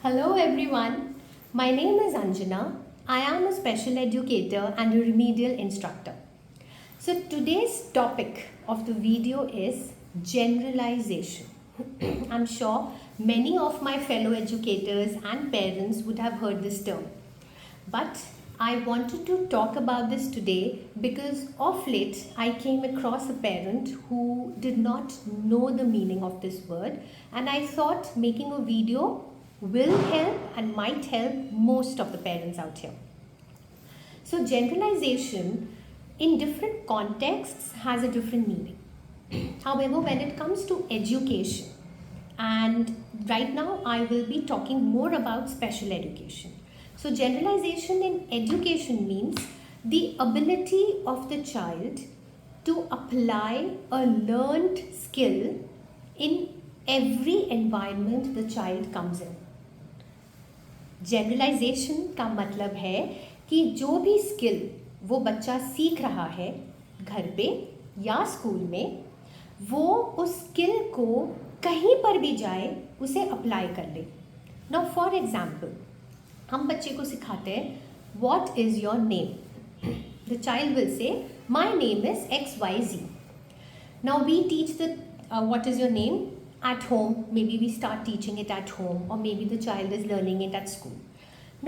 Hello everyone, my name is Anjana. I am a special educator and a remedial instructor. So today's topic of the video is generalization. I'm sure many of my fellow educators and parents would have heard this term. But I wanted to talk about this today because of late I came across a parent who did not know the meaning of this word, and I thought making a video will help and might help most of the parents out here. So generalization in different contexts has a different meaning. However, when it comes to education, and right now I will be talking more about special education. So generalization in education means the ability of the child to apply a learned skill in every environment the child comes in. Generalization का मतलब है कि जो भी skill वो बच्चा सीख रहा है घर पे या स्कूल में, वो उस स्किल को कहीं पर भी जाए उसे अप्लाई कर ले. नाउ फॉर एग्जाम्पल, हम बच्चे को सिखाते हैं what is your name. The child will say my name is XYZ. Now we teach the what is your name at home. Maybe we start teaching it at home, or maybe the child is learning it at school.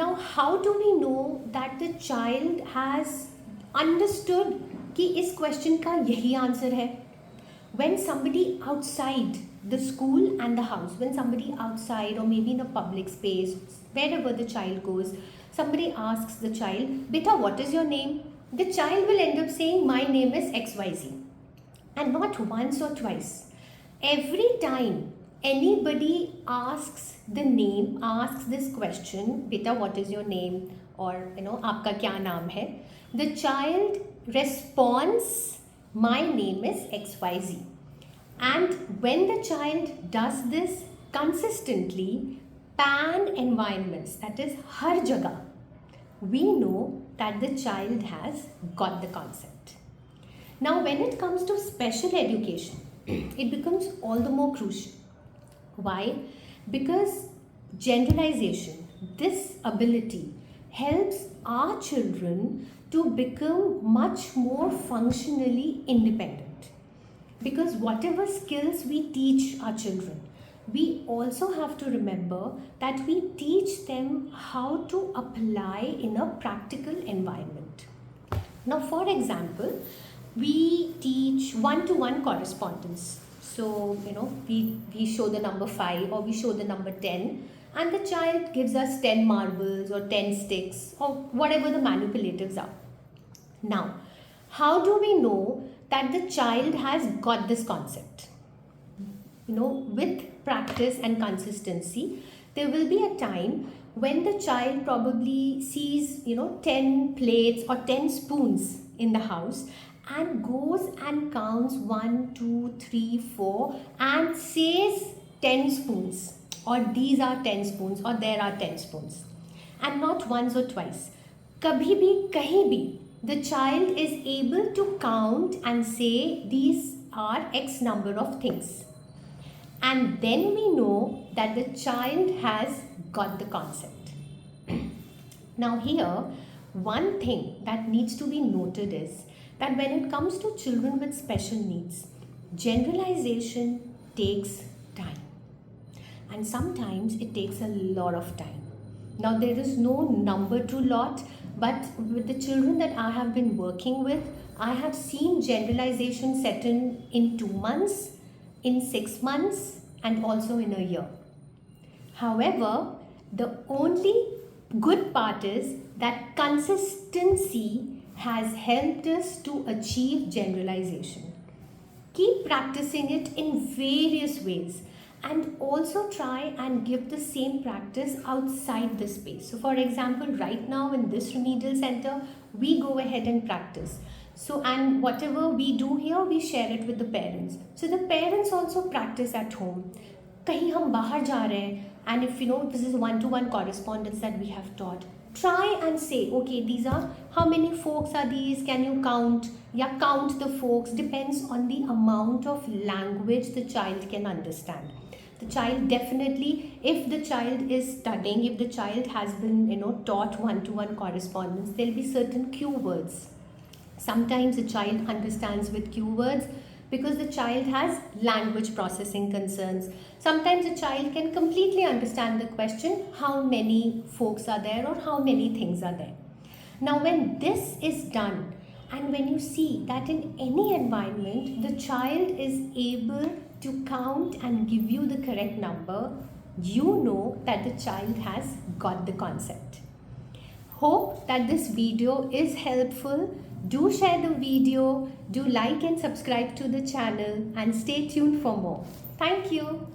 Now how do we know that the child has understood कि इस question का यही answer है? When somebody outside the school and the house, when somebody outside or maybe in a public space, wherever the child goes, somebody asks the child, beta, what is your name? The child will end up saying, my name is XYZ. And not once or twice. Every time anybody asks the name, asks this question, beta, what is your name? Or, आपका क्या नाम है? The child responds, my name is XYZ. And when the child does this consistently, pan environments, that is har jagah, we know that the child has got the concept. Now, when it comes to special education, it becomes all the more crucial. Why? Because generalization, this ability, helps our children to become much more functionally independent. Because whatever skills we teach our children, we also have to remember that we teach them how to apply in a practical environment. Now, for example, we teach one-to-one correspondence. So, we show the number 5 or we show the number 10, and the child gives us 10 marbles or 10 sticks or whatever the manipulatives are. Now, how do we know that the child has got this concept? With practice and consistency, there will be a time when the child probably sees, 10 plates or 10 spoons in the house, and goes and counts 1, 2, 3, 4 and says 10 spoons, or these are 10 spoons, or there are 10 spoons, and not once or twice. Kabhi bhi, kahin bhi, the child is able to count and say these are X number of things. And then we know that the child has got the concept. Now here, one thing that needs to be noted is that when it comes to children with special needs, generalization takes time. And sometimes it takes a lot of time. Now there is no number to lot, but with the children that I have been working with, I have seen generalization set in 2 months, in 6 months, and also in a year. However, the only good part is that consistency has helped us to achieve generalization. Keep practicing it in various ways, and also try and give the same practice outside the space. So for example, right now in this remedial center, we go ahead and practice. So, and whatever we do here, we share it with the parents. So the parents also practice at home. कहीं हम बाहर जा रहे हैं, and if this is one-to-one correspondence that we have taught, try and say, okay, these are, how many folks are these, can you count? Yeah, count the folks, depends on the amount of language the child can understand. The child definitely, if the child is studying, if the child has been, taught one-to-one correspondence, there'll be certain cue words. Sometimes a child understands with cue words because the child has language processing concerns. Sometimes a child can completely understand the question, how many folks are there or how many things are there. Now, when this is done, and when you see that in any environment, the child is able to count and give you the correct number, you know that the child has got the concept. Hope that this video is helpful. Do share the video, do like and subscribe to the channel, and stay tuned for more. Thank you.